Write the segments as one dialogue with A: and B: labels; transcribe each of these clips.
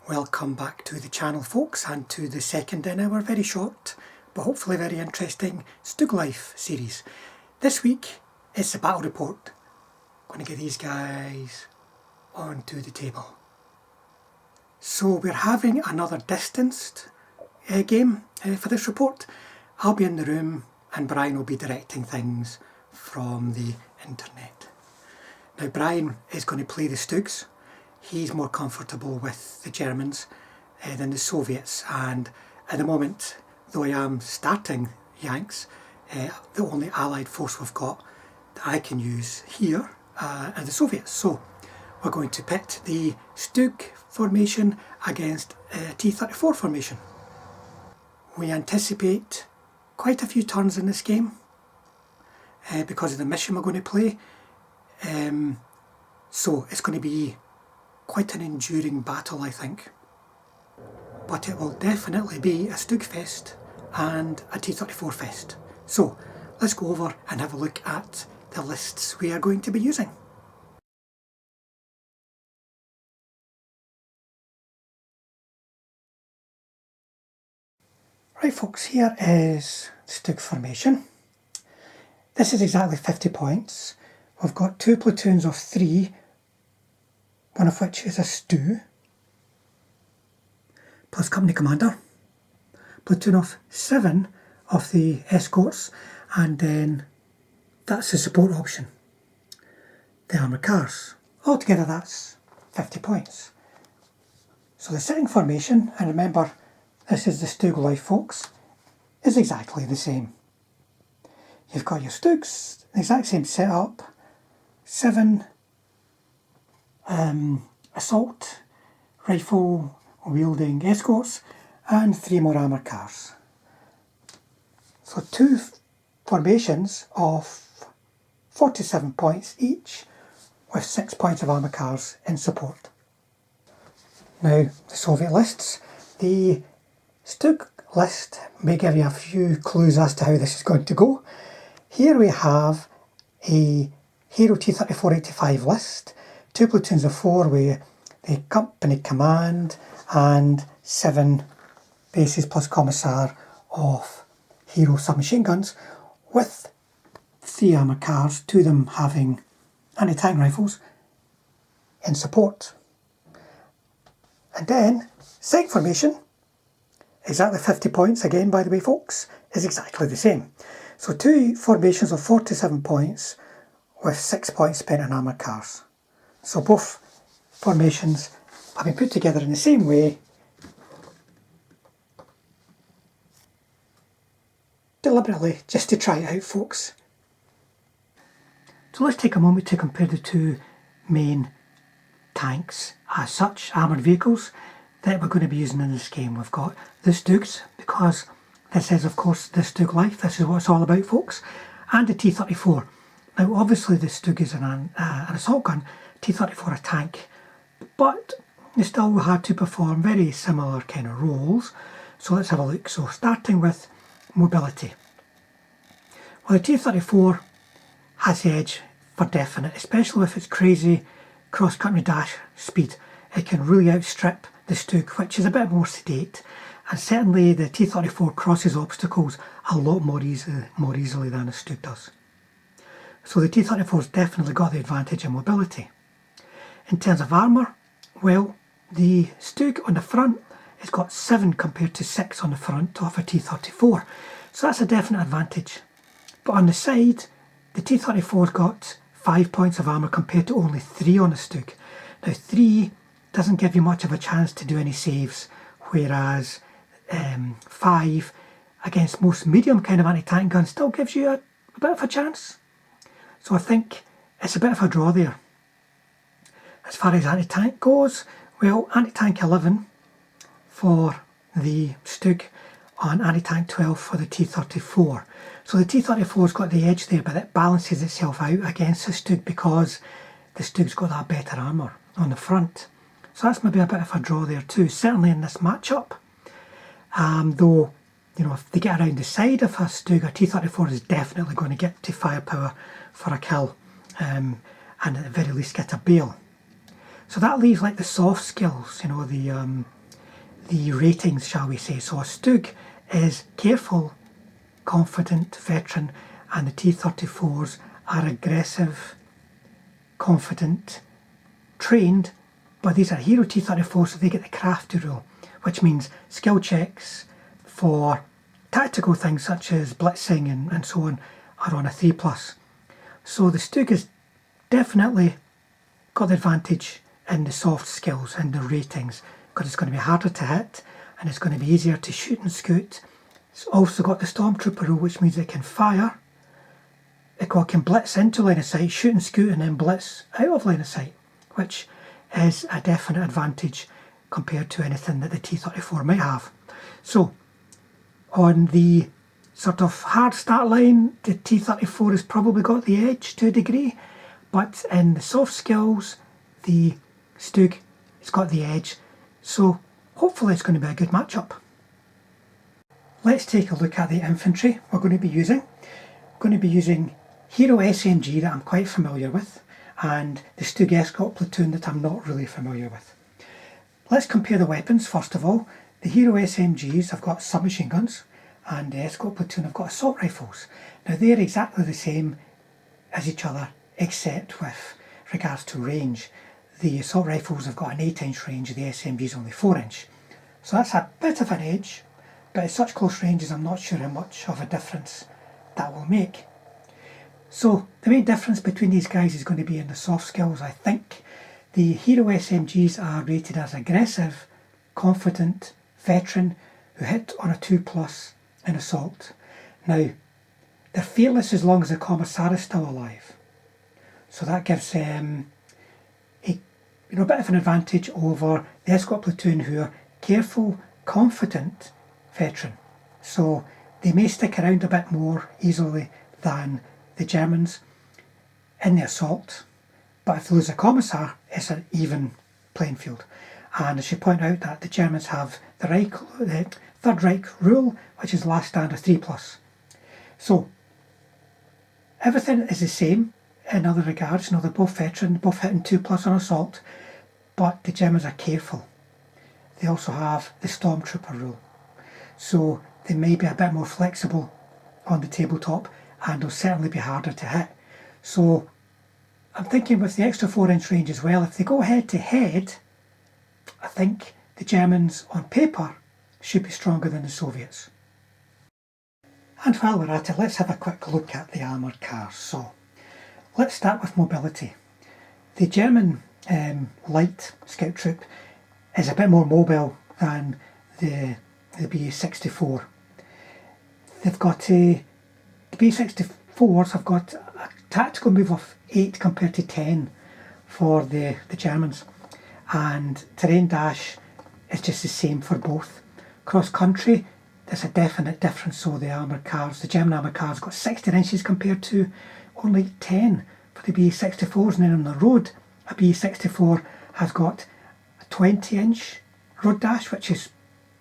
A: Welcome back to the channel, folks, and to the second in our very short but hopefully very interesting Stug Life series. This week it's the battle report. I'm going to get these guys onto the table. So we're having another distanced game for this report. I'll be in the room and Brian will be directing things from the internet. Now Brian is going to play the Stugs. He's more comfortable with the Germans than the Soviets, and at the moment, though I am starting Yanks, the only allied force we've got that I can use here are the Soviets. So we're going to pit the Stug formation against T34 formation. We anticipate quite a few turns in this game because of the mission we're going to play. So it's going to be quite an enduring battle, I think. But it will definitely be a Stug fest and a T34 fest. So let's go over and have a look at the lists we are going to be using. Right folks, here is Stug formation. This is exactly 50 points. We've got 2 platoons of 3, one of which is a stew, plus company commander, platoon of 7 of the escorts, and then that's the support option, the armoured cars. Altogether that's 50 points. So the sitting formation, and remember this is the Stug Life folks, is exactly the same. You've got your Stugs, the exact same setup, 7 assault rifle wielding escorts and 3 more armoured cars. So 2 formations of 47 points each with 6 points of armoured cars in support. Now the Soviet lists. The Stug list may give you a few clues as to how this is going to go. Here we have a Hero T34 list, 2 platoons of 4 with the company command and 7 bases plus commissar of Hero submachine guns with 3 armoured cars, 2 of them having anti-tank rifles in support. And then second formation, exactly 50 points again by the way folks, is exactly the same. So 2 formations of 47 points with 6 points spent on armoured cars. So both formations have been put together in the same way, deliberately, just to try it out folks. So let's take a moment to compare the 2 main tanks as such, armoured vehicles, that we're going to be using in this game. We've got the Stugs, because this is of course the Stug Life, this is what it's all about folks, and the T34. Now obviously the Stug is an assault gun, T34 a tank, but they still had to perform very similar kind of roles. So let's have a look. So starting with mobility. Well, the T34 has the edge for definite, especially with its crazy cross-country dash speed. It can really outstrip the Stug, which is a bit more sedate, and certainly the T34 crosses obstacles a lot more easily than the Stug does. So the T34's definitely got the advantage in mobility. In terms of armour, well, the Stug on the front has got 7 compared to 6 on the front of a T34, so that's a definite advantage. But on the side, the T34's got 5 points of armour compared to only 3 on the Stug. Now 3 doesn't give you much of a chance to do any saves, whereas 5 against most medium kind of anti-tank guns still gives you a bit of a chance. So I think it's a bit of a draw there. As far as anti-tank goes, well, anti-tank 11 for the Stug and anti-tank 12 for the T34. So the T34's got the edge there, but it balances itself out against the Stug because the Stug's got that better armour on the front. So that's maybe a bit of a draw there too, certainly in this matchup. Though, you know, if they get around the side of a Stug, a T34 is definitely going to get to firepower for a kill, and at the very least get a bail. So that leaves like the soft skills, you know, the ratings, shall we say. So a Stug is careful, confident, veteran, and the T34s are aggressive, confident, trained, but these are Hero T34, so they get the crafty rule, which means skill checks for tactical things such as blitzing and so on are on a 3+. So the Stug has definitely got the advantage in the soft skills and the ratings, because it's going to be harder to hit and it's going to be easier to shoot and scoot. It's also got the Stormtrooper rule, which means it can fire, it can blitz into line of sight, shoot and scoot, and then blitz out of line of sight, which is a definite advantage compared to anything that the T34 might have. So on the sort of hard start line, the T34 has probably got the edge to a degree, but in the soft skills, the Stug has got the edge. So hopefully it's going to be a good matchup. Let's take a look at the infantry we're going to be using. We're going to be using Hero SMG that I'm quite familiar with, and the Stug Escort Platoon that I'm not really familiar with. Let's compare the weapons first of all. The Hero SMGs have got submachine guns, and the Escort Platoon have got assault rifles. Now they're exactly the same as each other, except with regards to range. The assault rifles have got an 8-inch range, the SMGs only 4-inch. So that's a bit of an edge, but at such close ranges I'm not sure how much of a difference that will make. So the main difference between these guys is going to be in the soft skills, I think. The Hero SMGs are rated as aggressive, confident, veteran, who hit on a 2+ in assault. Now, they're fearless as long as the Commissar is still alive. So that gives them a bit of an advantage over the Escort Platoon, who are careful, confident, veteran. So they may stick around a bit more easily than the Germans in the assault, but if they lose a Commissar, it's an even playing field. And I should point out that the Germans have the Third Reich rule, which is last stand of 3+. So everything is the same in other regards. They're both veteran, both hitting 2+ on assault, but the Germans are careful. They also have the Stormtrooper rule, so they may be a bit more flexible on the tabletop, and will certainly be harder to hit. So I'm thinking with the extra 4-inch range as well, if they go head to head, I think the Germans on paper should be stronger than the Soviets. And while we're at it, let's have a quick look at the armoured cars. So let's start with mobility. The German light scout troop is a bit more mobile than the B-64. They've got the B-64s have got a tactical move of 8 compared to 10 for the Germans, and terrain dash is just the same for both. Cross country, there's a definite difference. So the armoured cars, the German armoured cars, got 16 inches compared to only 10 for the B-64s, and then on the road, a B-64 has got a 20-inch road dash, which is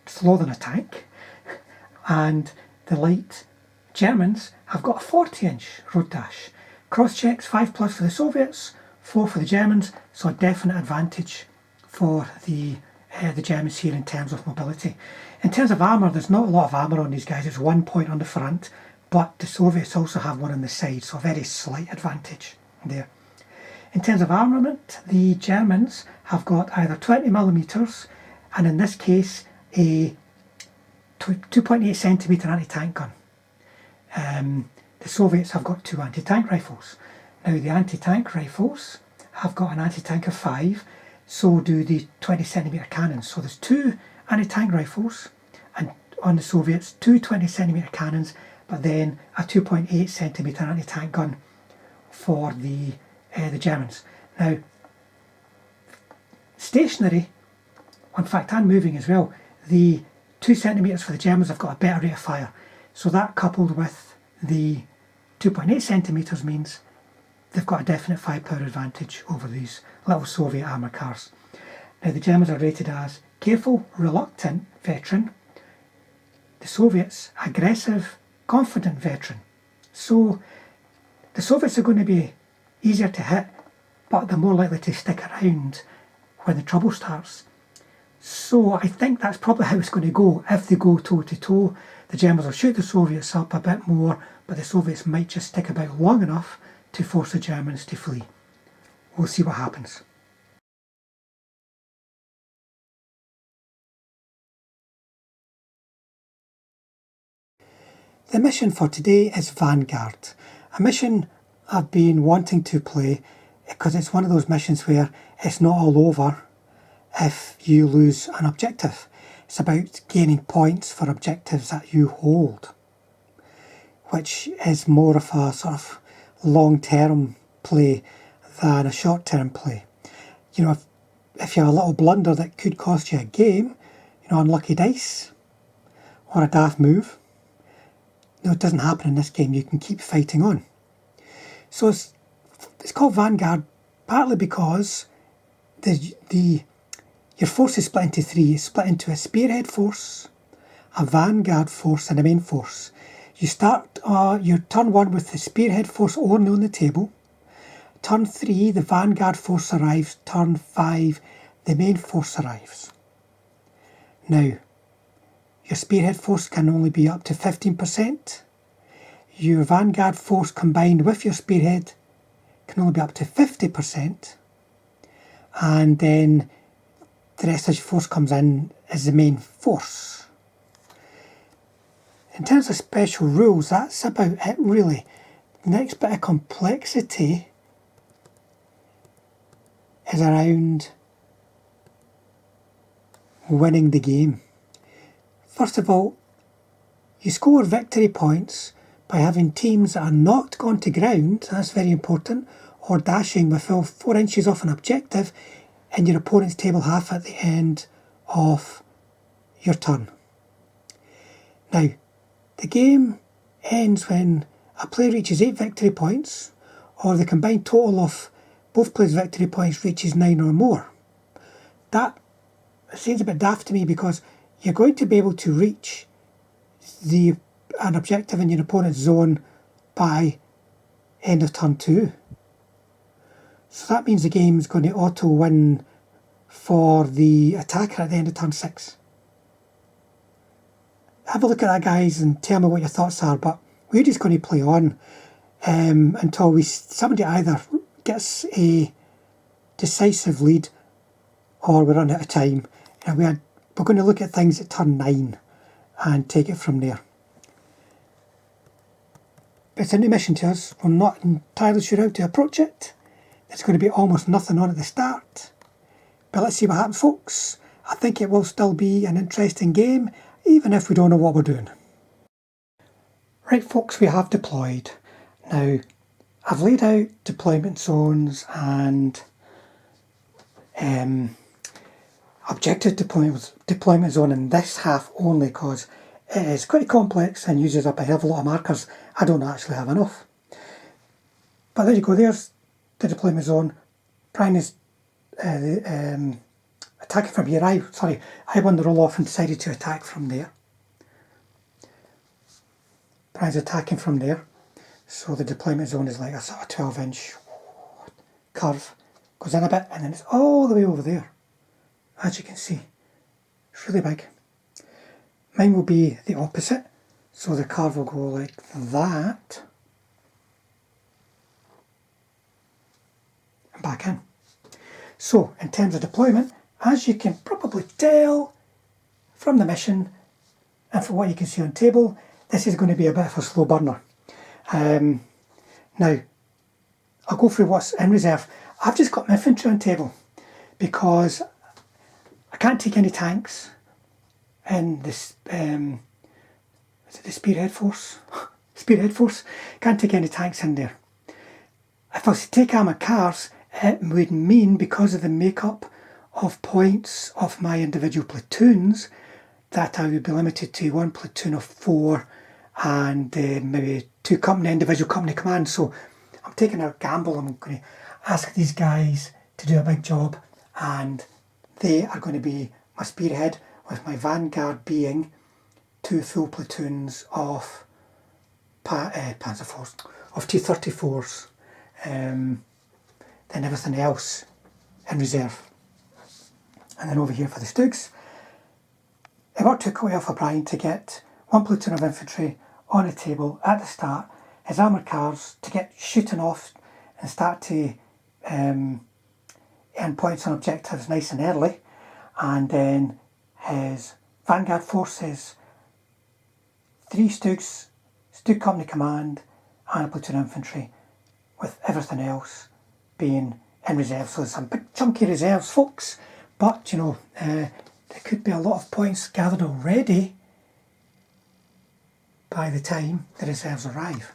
A: slower than a tank, and the light Germans have got a 40-inch road dash. Cross checks 5+ for the Soviets, 4 for the Germans, so a definite advantage for the Germans here in terms of mobility. In terms of armour, there's not a lot of armour on these guys. It's 1 point on the front, but the Soviets also have one on the side, so a very slight advantage there. In terms of armament, the Germans have got either 20mm, and in this case a 2.8cm anti-tank gun. The Soviets have got 2 anti-tank rifles. Now the anti-tank rifles have got an anti-tank of 5, so do the 20cm cannons. So there's 2 anti-tank rifles, and on the Soviets 2 20cm cannons, but then a 2.8cm anti-tank gun for the Germans. Now stationary, in fact, and moving as well, the 2cm for the Germans have got a better rate of fire. So that, coupled with the 2.8cm, means they've got a definite firepower advantage over these little Soviet armoured cars. Now the Germans are rated as careful, reluctant, veteran. The Soviets, aggressive, confident, veteran. So the Soviets are going to be easier to hit, but they're more likely to stick around when the trouble starts. So I think that's probably how it's going to go. If they go toe to toe, the Germans will shoot the Soviets up a bit more, but the Soviets might just stick about long enough to force the Germans to flee. We'll see what happens. The mission for today is Vanguard, a mission I've been wanting to play because it's one of those missions where it's not all over if you lose an objective. It's about gaining points for objectives that you hold, which is more of a sort of long-term play than a short-term play. You know, if you have a little blunder that could cost you a game, you know, unlucky dice or a daft move, no, it doesn't happen in this game. You can keep fighting on. So it's called Vanguard partly because your force is split into three. It's split into a spearhead force, a vanguard force, and a main force. You start your turn 1 with the spearhead force only on the table. Turn 3, the vanguard force arrives. Turn 5, the main force arrives. Now, your spearhead force can only be up to 15%. Your vanguard force combined with your spearhead can only be up to 50%. And then the rest of your force comes in as the main force. In terms of special rules, that's about it really. The next bit of complexity is around winning the game. First of all, you score victory points by having teams that are not gone to ground, that's very important, or dashing within 4 inches off an objective in your opponent's table half at the end of your turn. Now, the game ends when a player reaches 8 victory points, or the combined total of both players' victory points reaches 9 or more. That seems a bit daft to me because you're going to be able to reach an objective in your opponent's zone by end of turn 2. So that means the game is going to auto-win for the attacker at the end of turn 6. Have a look at that, guys, and tell me what your thoughts are, but we're just going to play on until somebody either gets a decisive lead or we run out of time. And we're going to look at things at turn 9 and take it from there. It's a new mission to us. We're not entirely sure how to approach it. There's going to be almost nothing on at the start. But let's see what happens, folks. I think it will still be an interesting game, even if we don't know what we're doing. Right, folks, we have deployed. Now, I've laid out deployment zones and objective deployment zone in this half only because it is quite complex and uses up a hell of a lot of markers. I don't actually have enough. But there you go, there's the deployment zone. Brian is attacking from here. I won the roll off and decided to attack from there. Brian's attacking from there. So the deployment zone is like a sort of 12-inch curve. Goes in a bit and then it's all the way over there. As you can see, it's really big. Mine will be the opposite. So the curve will go like that. And back in. So, in terms of deployment, as you can probably tell from the mission and from what you can see on table, this is going to be a bit of a slow burner. Now, I'll go through what's in reserve. I've just got my infantry on table because I can't take any tanks in this, is it the spearhead force? Spearhead force. Can't take any tanks in there. If I was to take armoured cars, it would mean, because of the makeup of points of my individual platoons, that I would be limited to 1 platoon of 4 and maybe 2 individual company commands. So I'm taking a gamble. I'm going to ask these guys to do a big job, and they are going to be my spearhead, with my vanguard being 2 full platoons of Panzer Force, of T34s, then everything else in reserve. And then over here for the Stugs, it worked out quite well for Brian to get one platoon of infantry on the table at the start, his armoured cars to get shooting off and start to earn points on objectives nice and early, and then his Vanguard forces, 3 Stugs, Stug Company Command and a platoon of infantry, with everything else being in reserve. So there's some big chunky reserves, folks, but you know, there could be a lot of points gathered already by the time the reserves arrive.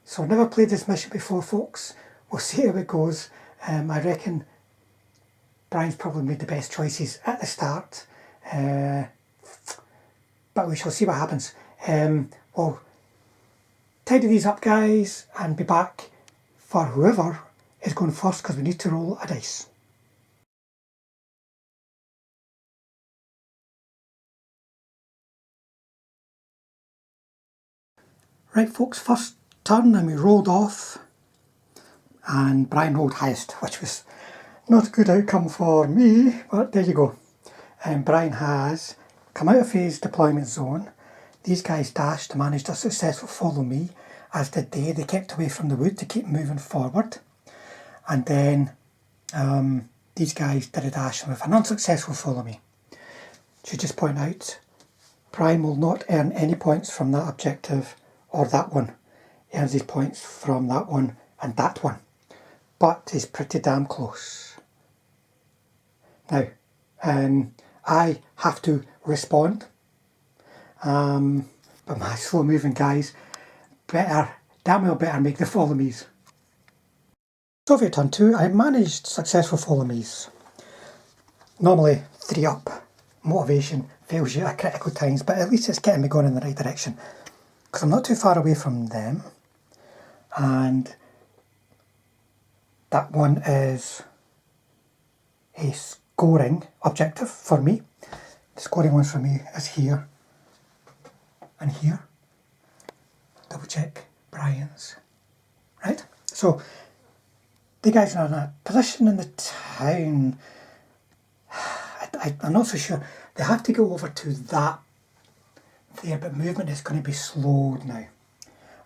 A: So I've never played this mission before, folks. We'll see how it goes. I reckon Brian's probably made the best choices at the start, but we shall see what happens. We'll tidy these up, guys, and be back for whoever is going first, because we need to roll a dice. Right, folks, first turn, and we rolled off, and Brian rolled highest, which was not a good outcome for me, but there you go. Brian has come out of his deployment zone. These guys dashed, managed a successful follow me, as did they. They kept away from the wood to keep moving forward. And then these guys did a dash with an unsuccessful follow me. Should just point out, Brian will not earn any points from that objective or that one. He earns his points from that one and that one. But he's pretty damn close. Now, I have to respond. But my slow moving guys damn well better make the follow me's. Soviet turn 2, I managed successful follow me's. Normally 3 up. Motivation fails you at critical times, but at least it's getting me going in the right direction. Because I'm not too far away from them. And that one is a scoring objective for me. The scoring one for me is here and here. Double check Brian's. Right? So the guys are in a position in the town. I'm not so sure. They have to go over to that there, but movement is going to be slowed now.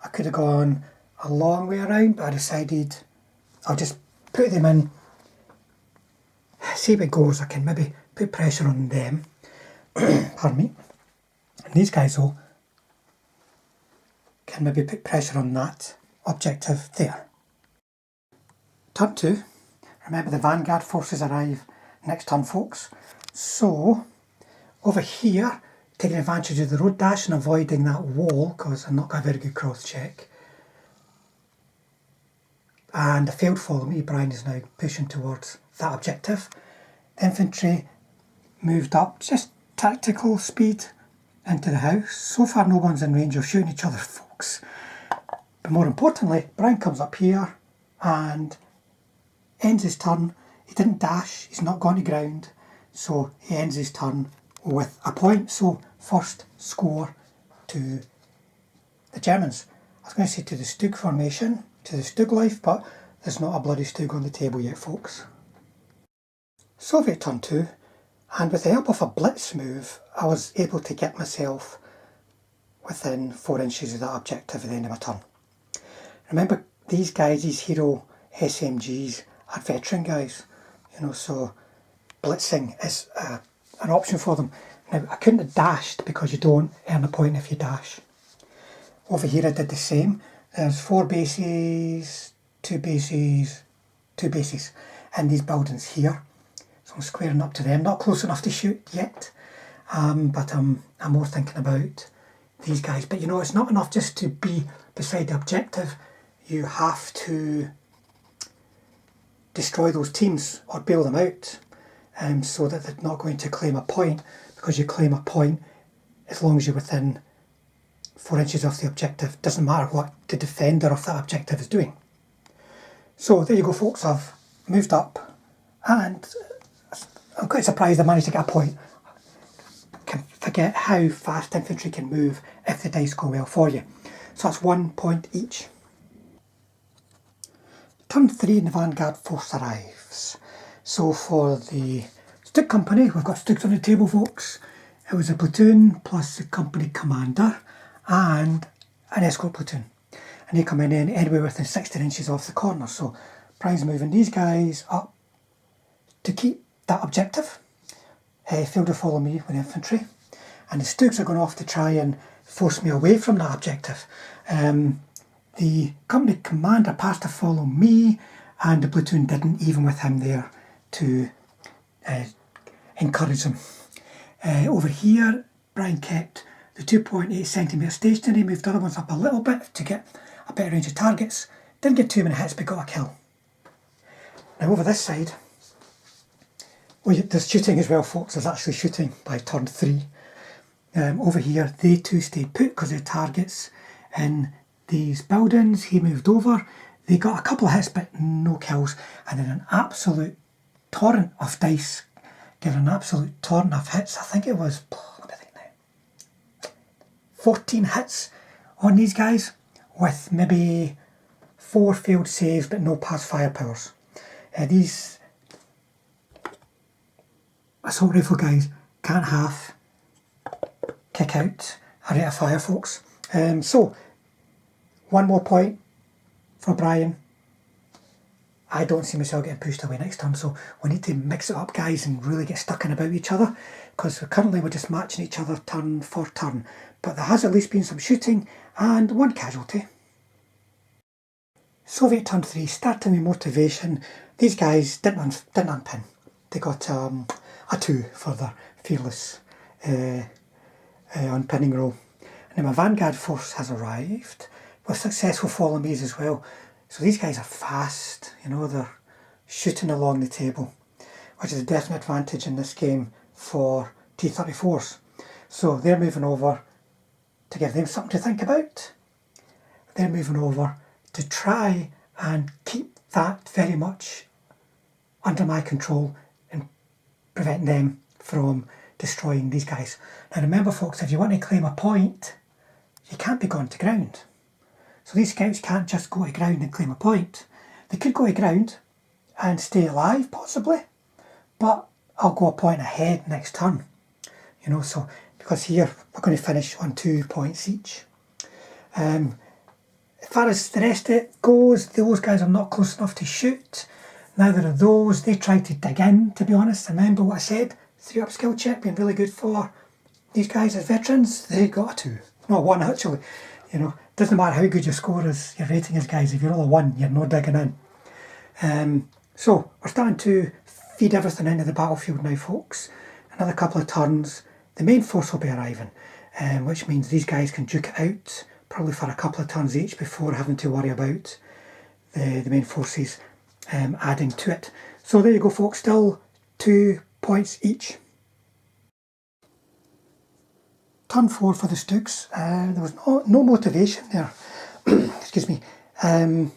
A: I could have gone a long way around, but I decided I'll just put them in, see how it goes. I can maybe put pressure on them. Pardon me. And these guys, though, can maybe put pressure on that objective there. Turn 2. Remember, the Vanguard forces arrive next turn, folks. So, over here, taking advantage of the road dash and avoiding that wall, because I'm not got a very good cross check. And the failed follow me, Brian is now pushing towards that objective. The infantry moved up, just tactical speed into the house. So far no one's in range of shooting each other, folks. But more importantly, Brian comes up here and ends his turn. He didn't dash, he's not gone to ground, so he ends his turn with a point. So first score to the Germans. I was going to say to the Stug formation, to the Stug Life, but there's not a bloody Stug on the table yet, folks. Soviet turn 2, and with the help of a blitz move, I was able to get myself within 4 inches of that objective at the end of my turn. Remember, these guys, these Hero SMGs, are veteran guys, you know, so blitzing is an option for them. Now, I couldn't have dashed because you don't earn a point if you dash. Over here I did the same. There's 4 bases, 2 bases, 2 bases in these buildings here. So I'm squaring up to them. Not close enough to shoot yet, but I'm more thinking about these guys. But you know, it's not enough just to be beside the objective. You have to destroy those teams or bail them out, so that they're not going to claim a point, because you claim a point as long as you're within 4 inches of the objective. Doesn't matter what the defender of that objective is doing. So there you go, folks. I've moved up and I'm quite surprised I managed to get a point. Can forget how fast infantry can move if the dice go well for you. So that's 1 point each. Turn 3 and the Vanguard force arrives. So for the Stug Company, we've got Stugs on the table, folks. It was a platoon plus the company commander and an escort platoon. And they come in anywhere within 16 inches off the corner. So Brian's moving these guys up to keep that objective. Field will follow me with infantry. And the Stugs are going off to try and force me away from that objective. The company commander passed to follow me, and the platoon didn't, even with him there to encourage them. Over here, Brian kept the 2.8 centimetre stationary, moved the other ones up a little bit to get a better range of targets. Didn't get too many hits, but got a kill. Now over this side, well, there's shooting as well, folks. There's actually shooting by turn 3. Over here, they too stayed put because they're targets in these buildings. He moved over. They got a couple of hits, but no kills. And then an absolute torrent of dice, given an absolute torrent of hits. I think it was, let me think now, 14 hits on these guys, with maybe 4 failed saves, but no past firepowers. These assault rifle guys can't half kick out a rate of fire, folks. So, one more point for Brian. I don't see myself getting pushed away next turn, so we need to mix it up, guys, and really get stuck in about each other, because we're just matching each other turn for turn. But there has at least been some shooting and 1 casualty. Soviet turn 3, starting with motivation. These guys didn't unpin. They got a 2 for their fearless unpinning roll. And then my Vanguard force has arrived with successful follow me's as well. So these guys are fast, you know, they're shooting along the table, which is a definite advantage in this game for T34s. So they're moving over to give them something to think about. They're moving over to try and keep that very much under my control and prevent them from destroying these guys. Now remember, folks, if you want to claim a point, you can't be gone to ground. So these scouts can't just go to ground and claim a point. They could go to ground and stay alive, possibly, but I'll go a point ahead next turn. You know, so because here we're going to finish on 2 points each. As far as the rest of it goes, those guys are not close enough to shoot. Neither are those. They tried to dig in, to be honest. Remember what I said? 3 up skill check being really good for these guys as veterans. They got a 2. No, 1 actually. You know, doesn't matter how good your score is, your rating is, guys. If you're all a 1, you're not digging in. So we're starting to feed everything into the battlefield now, folks. Another couple of turns, the main force will be arriving, which means these guys can duke it out, probably for a couple of turns each before having to worry about the main forces adding to it. So there you go, folks, still 2 points each. Turn 4 for the Stugs. There was no motivation there. Excuse me. In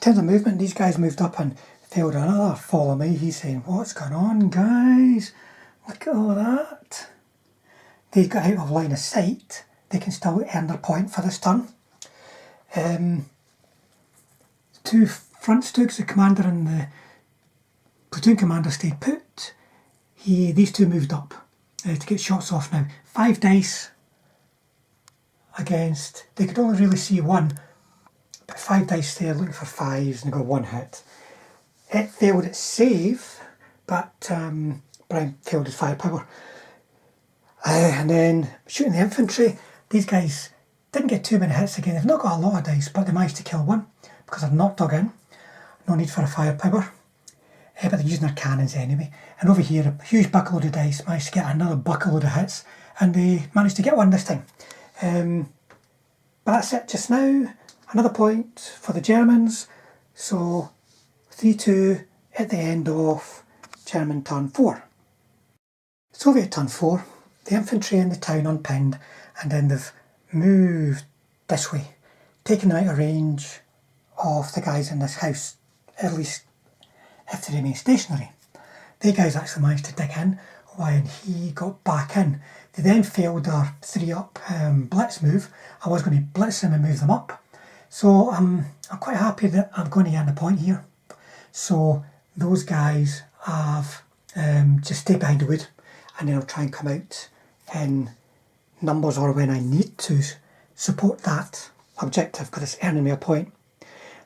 A: terms of movement, these guys moved up and failed another follow me. He's saying, what's going on, guys? Look at all that. They got out of line of sight. They can still earn their point for this turn. 2 front Stugs, the commander and the platoon commander, stayed put. These 2 moved up to get shots off now. 5 dice against, they could only really see 1, but 5 dice there looking for 5s and got 1 hit. It failed its save, but Brian failed his firepower. And then shooting the infantry, these guys didn't get too many hits again. They've not got a lot of dice, but they managed to kill 1 because they're not dug in. No need for a firepower. But they're using their cannons anyway. And over here, a huge buckload of dice managed to get another buckload of hits, and they managed to get 1 this time. But that's it just now. Another point for the Germans. So 3-2 at the end of German turn 4. Soviet turn 4. The infantry in the town unpinned, and then they've moved this way, taking them out of range of the guys in this house, at least if they remain stationary. The guys actually managed to dig in when he got back in. They then failed their 3 up blitz move. I was going to blitz them and move them up. So I'm quite happy that I'm going to earn a point here. So those guys have just stay behind the wood, and then I'll try and come out in numbers or when I need to support that objective because it's earning me a point.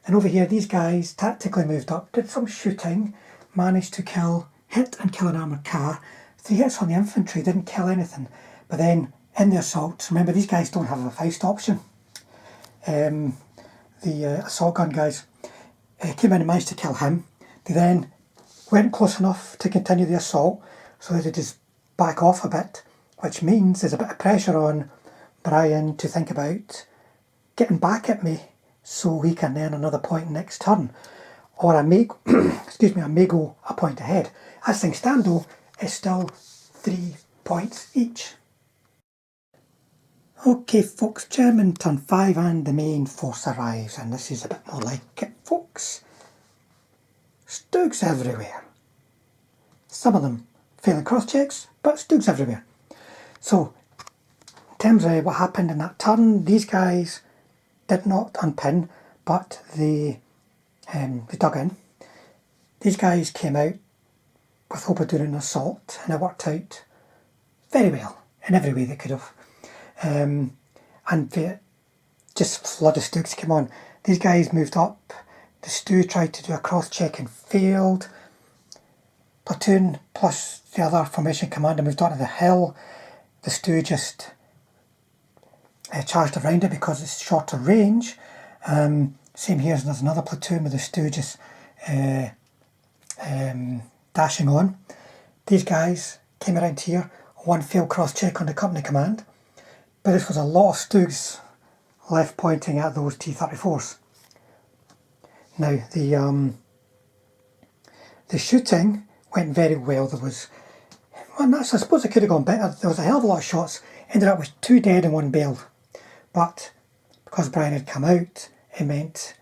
A: Then over here, these guys tactically moved up, did some shooting, managed to hit and kill an armoured car. 3 hits on the infantry, didn't kill anything. But then in the assault, remember these guys don't have a Faust option. The assault gun guys came in and managed to kill him. They then weren't close enough to continue the assault, so they just back off a bit, which means there's a bit of pressure on Brian to think about getting back at me so he can earn another point next turn. Or I may, I may go a point ahead. As things stand though, it's still 3 points each. Okay folks, German turn 5 and the main force arrives, and this is a bit more like it folks. Stugs everywhere. Some of them failing cross checks, but Stugs everywhere. So, in terms of what happened in that turn, these guys did not unpin, but they dug in. These guys came out with hope of doing an assault, and it worked out very well in every way they could have. And just a flood of Stugs came on. These guys moved up. The Stu tried to do a cross check and failed. Platoon plus the other formation commander moved onto the hill. The Stu just charged around it because it's shorter range. Same here, there's another platoon with the Stu just dashing on. These guys came around here. 1 failed cross check on the company command. But this was a lot of Stugs left pointing at those T34s. Now the shooting went very well. There was, well, I suppose it could have gone better. There was a hell of a lot of shots. Ended up with 2 dead and 1 bailed. But because Brian had come out, it meant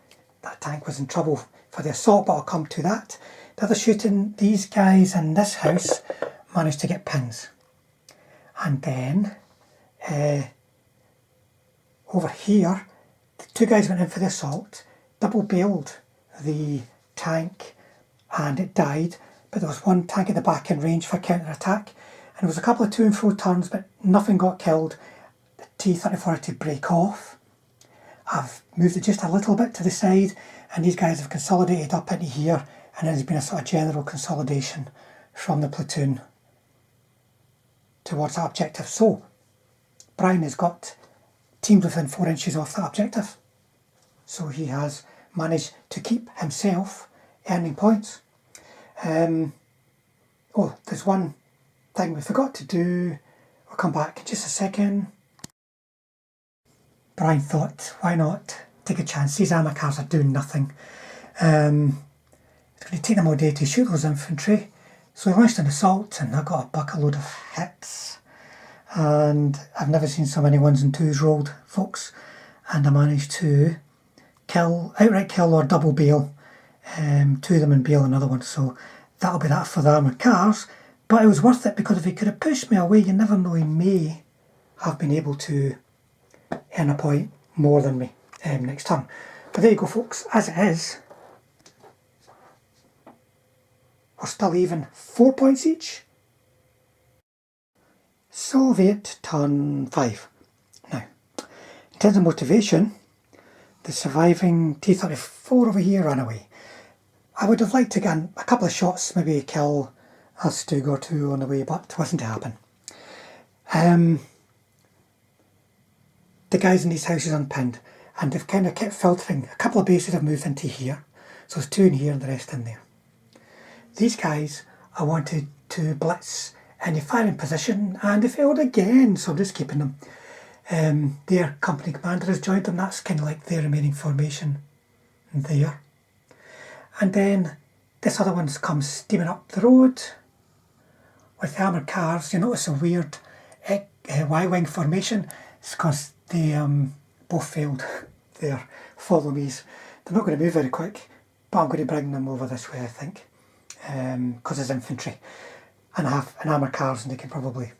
A: that tank was in trouble for the assault. But I'll come to that. The other shooting, these guys in this house managed to get pins, and then over here, the 2 guys went in for the assault, double bailed the tank, and it died. But there was 1 tank at the back in range for counter attack, and there was a couple of to and fro turns, but nothing got killed. The T34 had to break off. I've moved it just a little bit to the side, and these guys have consolidated up into here, and there's been a sort of general consolidation from the platoon towards that objective. So Brian has got teams within 4 inches off that objective. So he has managed to keep himself earning points. Oh, there's one thing we forgot to do. We'll come back in just a second. Brian thought, why not take a chance? These armour cars are doing nothing. It's going to take them all day to shoot those infantry. So he launched an assault, and I got a bucket load of hits. And I've never seen so many 1s and 2s rolled, folks. And I managed to outright kill or double bail 2 of them and bail another one. So that'll be that for the armoured cars. But it was worth it, because if he could have pushed me away, you never know, he may have been able to earn a point more than me next turn. But there you go folks, as it is, we're still even 4 points each. Soviet turn 5. Now, in terms of motivation, the surviving T34 over here ran away. I would have liked to get a couple of shots, maybe kill a Stug or 2 on the way, but it wasn't to happen. The guys in these houses unpinned, and they've kind of kept filtering. A couple of bases have moved into here, so there's 2 in here and the rest in there. These guys, I wanted to blitz in a firing position, and they failed again, so I'm just keeping them. Their company commander has joined them. That's kind of like their remaining formation there. And then this other one comes steaming up the road with the armoured cars. You notice a weird Y-wing formation. It's because they both failed their follow-me's. They're not going to move very quick, but I'm going to bring them over this way, I think, because it's infantry. And I have an armoured cars, and they can probably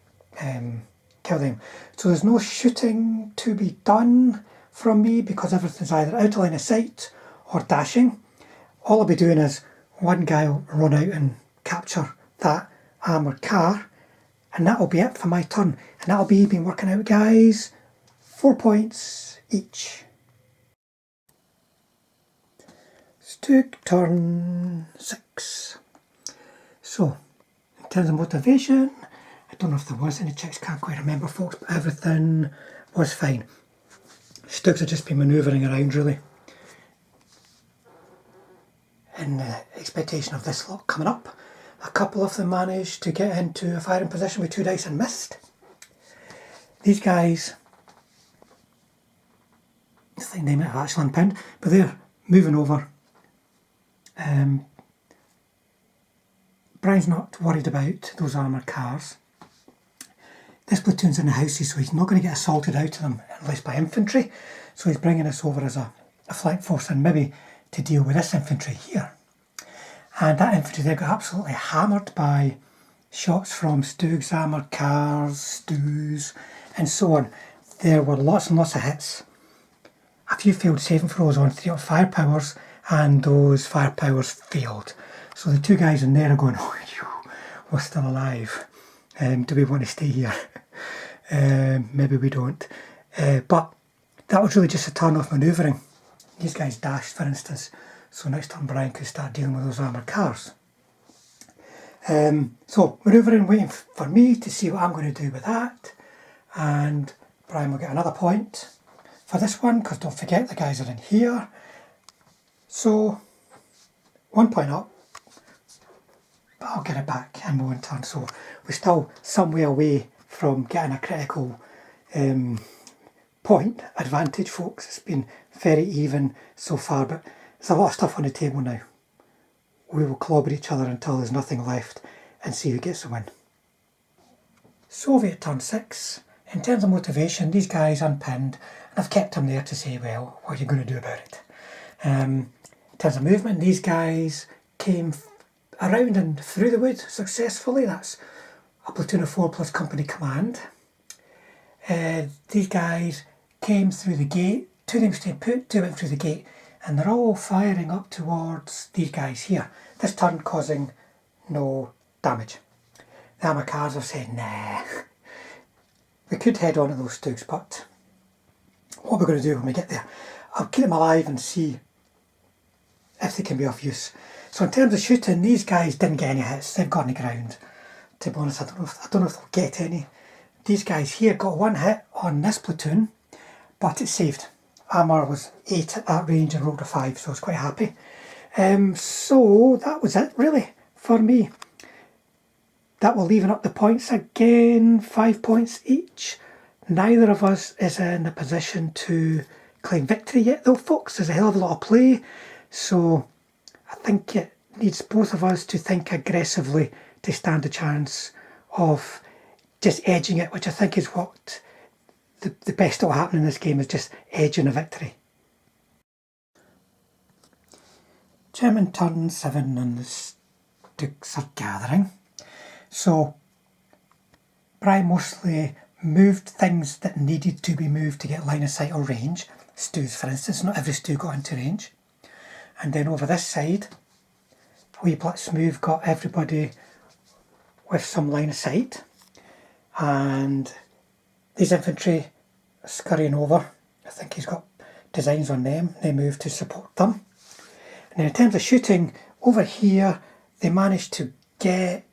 A: kill them. So there's no shooting to be done from me, because everything's either out of line of sight or dashing. All I'll be doing is one guy will run out and capture that armoured car, and that'll be it for my turn. And that'll be been working out, guys. 4 points each. Stug turn 6. So, in terms of motivation, I don't know if there was any checks, can't quite remember, folks, but everything was fine. Stugs had just been manoeuvring around, really, in the expectation of this lot coming up. A couple of them managed to get into a firing position with 2 dice and missed. These guys, I think they might have actually unpinned, but they're moving over. Brian's not worried about those armoured cars. This platoon's in the houses, so he's not going to get assaulted out of them unless by infantry. So he's bringing us over as a flank force and maybe to deal with this infantry here. And that infantry there got absolutely hammered by shots from Stugs, armoured cars, stews, and so on. There were lots and lots of hits. A few failed saving throws on 3 firepowers, and those firepowers failed. So the 2 guys in there are going, oh, we're still alive. Do we want to stay here? Maybe we don't. But that was really just a turn of manoeuvring. These guys dashed, for instance. So next time Brian could start dealing with those armoured cars. So manoeuvring, waiting for me to see what I'm going to do with that. And Brian will get another point for this one, because don't forget the guys are in here. So 1 point up. But I'll get it back and we'll in turn. So we're still some way away from getting a critical point advantage, folks. It's been very even so far, but there's a lot of stuff on the table now. We will clobber each other until there's nothing left and see who gets the win. Soviet turn 6. In terms of motivation, these guys unpinned, and I've kept them there to say, well, what are you going to do about it? In terms of movement, these guys came around and through the wood successfully. That's a platoon of 4 plus company command. These guys came through the gate, 2 of them stayed put, 2 went through the gate, and they're all firing up towards these guys here. This turn causing no damage. The armoured cars have said, nah. We could head on to those Stugs, but what we're going to do when we get there, I'll keep them alive and see if they can be of use. So in terms of shooting, these guys didn't get any hits. They've got on the ground. To be honest, I don't know if they'll get any. These guys here got 1 hit on this platoon, but it saved. Armour was 8 at that range and rolled a 5, so I was quite happy. So that was it really for me. That will even up the points again, 5 points each. Neither of us is in a position to claim victory yet though, folks. There's a hell of a lot of play, so I think it needs both of us to think aggressively to stand a chance of just edging it, which I think is what the best that will happen in this game, is just edging a victory. German turn 7 and the Stugs are gathering. So Brian mostly moved things that needed to be moved to get line of sight or range. Stews, for instance, not every stew got into range. And then over this side, wee blitz move got everybody with some line of sight. And these infantry are scurrying over. I think he's got designs on them. They move to support them. And then in terms of shooting, over here, they managed to get,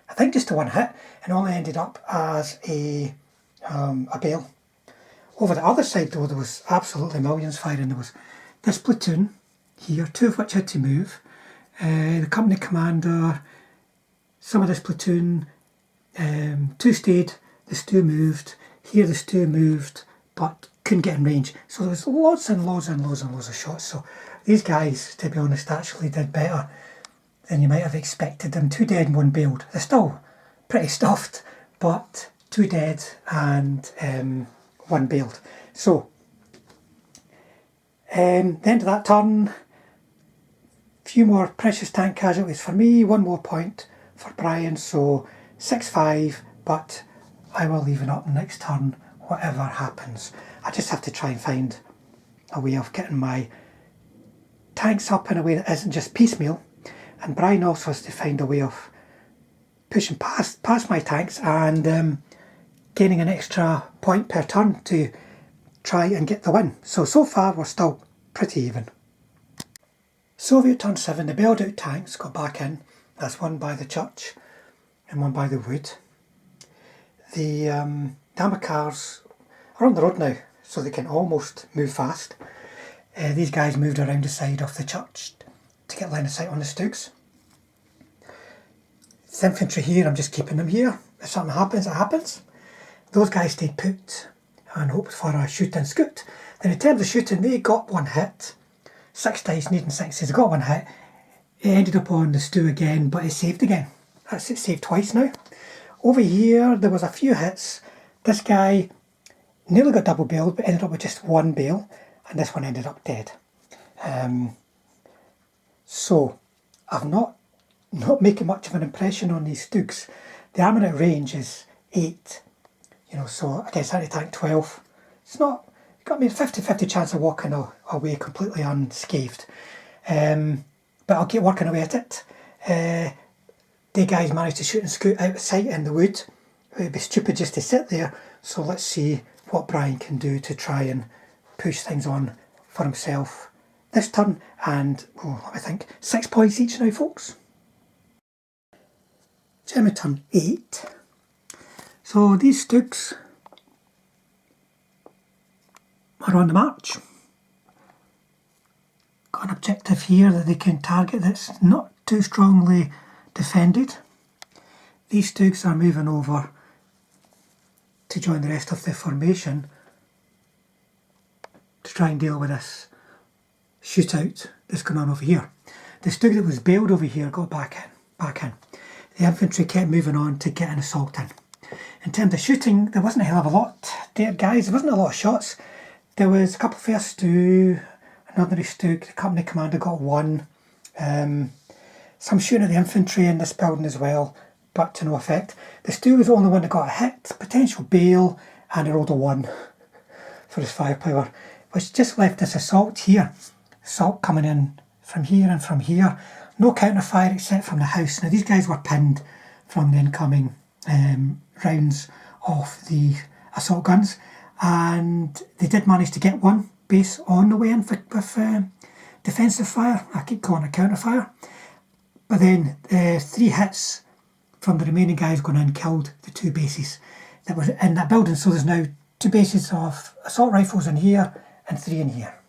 A: I think, just a 1 hit, and only ended up as a bale. Over the other side though, there was absolutely millions firing. There was this platoon here, 2 of which had to move. The company commander, some of this platoon, 2 stayed, the stew moved. Here the stew moved, but couldn't get in range. So there was lots and loads and loads and loads of shots. So these guys, to be honest, actually did better than you might have expected them. 2 dead and 1 bailed. They're still pretty stuffed, but 2 dead and 1 bailed. So, the end of that turn, few more precious tank casualties for me, 1 more point for Brian, so 6-5, but I will even up next turn, whatever happens. I just have to try and find a way of getting my tanks up in a way that isn't just piecemeal, and Brian also has to find a way of pushing past my tanks and gaining an extra point per turn to try and get the win. So far we're still pretty even. Soviet turn 7, the bailed out tanks got back in. That's one by the church and one by the wood. The armoured cars are on the road now, so they can almost move fast. These guys moved around the side of the church to get line of sight on the Stugs. The infantry here, I'm just keeping them here. If something happens, it happens. Those guys stayed put and hoped for a shoot and scoot. Then in terms of shooting, they got one hit. 6 dice, needing 6s, they got one hit. It ended up on the stew again, but it saved again. That's it, saved twice now. Over here, there was a few hits. This guy nearly got double bailed, but ended up with just one bail, and this one ended up dead. So, I'm not making much of an impression on these Stugs. The Armament range is 8, so against anti-tank 12. It's not, it got me a 50-50 chance of walking away completely unscathed. But I'll keep working away at it. The guys managed to shoot and scoot out of sight in the wood. It would be stupid just to sit there, so let's see what Brian can do to try and push things on for himself this turn, and I think 6 points each now, folks. German turn 8. So these Stugs are on the march. Got an objective here that they can target that's not too strongly defended. These Stugs are moving over to join the rest of the formation to try and deal with this shootout that's going on over here. The Stug that was bailed over here got back in. The infantry kept moving on to get an assault in. In terms of shooting, there wasn't a hell of a lot there, guys. There wasn't a lot of shots. There was a couple first to another Stug. The company commander got one. Some shooting at the infantry in this building as well, but to no effect. The Stug was the only one that got a hit, potential bail, and he rolled a 1 for his firepower, which just left this assault here. Assault coming in from here and from here. No counter-fire except from the house. Now these guys were pinned from the incoming rounds of the assault guns, and they did manage to get one base on the way in with defensive fire. I keep calling it counter-fire. But then 3 hits from the remaining guys going in killed the 2 bases that were in that building. So there's now 2 bases of assault rifles in here and 3 in here.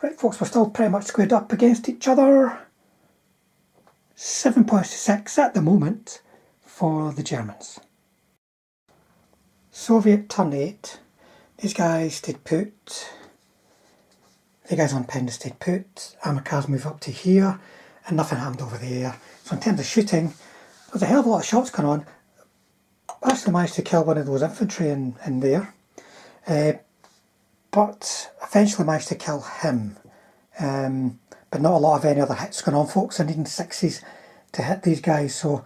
A: Right, folks, we're still pretty much squared up against each other. 7 points to 6 at the moment for the Germans. Soviet turn 8. These guys stayed put. The guys on Pend stayed put. Armoured cars move up to here, and nothing happened over there. So in terms of shooting, there was a hell of a lot of shots going on. I actually managed to kill one of those infantry in there. But eventually managed to kill him. But not a lot of any other hits going on, folks. I needing 6s to hit these guys, so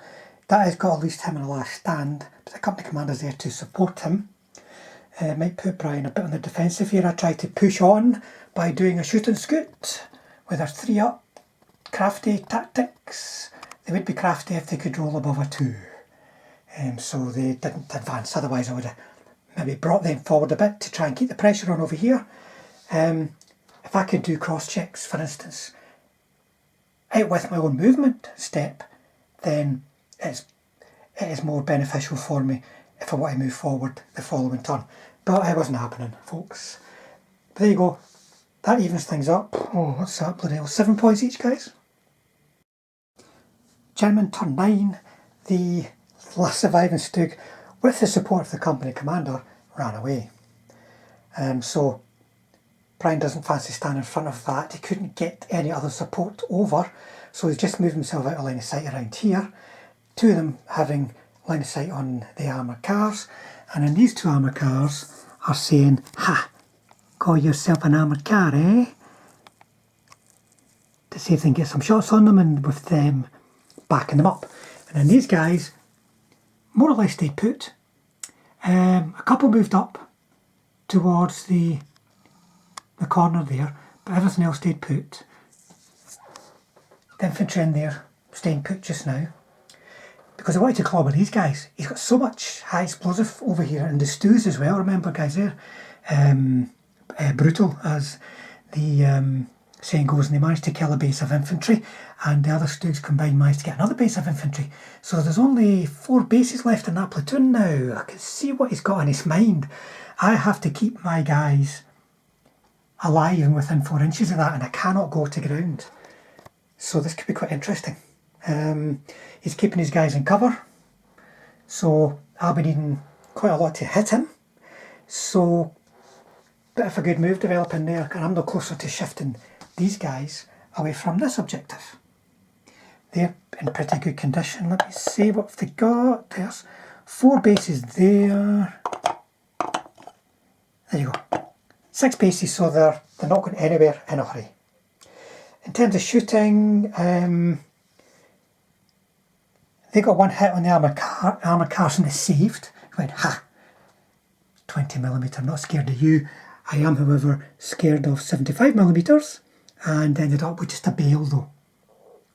A: that has got at least him in the last stand. But the company commander's there to support him. Might put Brian a bit on the defensive here. I tried to push on by doing a shoot and scoot with our 3 up. Crafty tactics. They would be crafty if they could roll above a 2. So they didn't advance, otherwise I would have maybe brought them forward a bit to try and keep the pressure on over here. If I could do cross checks, for instance, out with my own movement step, then it is more beneficial for me if I want to move forward the following turn. But it wasn't happening, folks. But there you go. That evens things up. Oh, what's that? Bloody hell. 7 points each, guys. German turn 9. The last surviving Stug, with the support of the company commander, ran away. So Brian doesn't fancy standing in front of that. He couldn't get any other support over, so he's just moved himself out of line of sight around here. 2 of them having line of sight on the armoured cars, and then these 2 armoured cars are saying, "Ha! Got yourself an armoured car, eh?" To see if they can get some shots on them, and with them backing them up. And then these guys more or less stayed put. A couple moved up towards the corner there, but everything else stayed put. The infantry in there staying put just now. because I wanted to clobber these guys. He's got so much high explosive over here, and the Stugs as well, remember guys there? Brutal, as the saying goes, and they managed to kill a base of infantry, and the other Stugs combined managed to get another base of infantry. So there's only 4 bases left in that platoon now. I can see what he's got in his mind. I have to keep my guys alive and within 4 inches of that, and I cannot go to ground. So this could be quite interesting. He's keeping his guys in cover, so I'll be needing quite a lot to hit him. So, bit of a good move developing there, and I'm no closer to shifting these guys away from this objective. They're in pretty good condition. Let me see what they got. There's 4 bases there. There you go. 6 bases, so they're not going anywhere in a hurry. In terms of shooting, they got 1 hit on the armoured cars and they saved. Went, ha! 20mm, not scared of you. I am, however, scared of 75mm, and ended up with just a bale though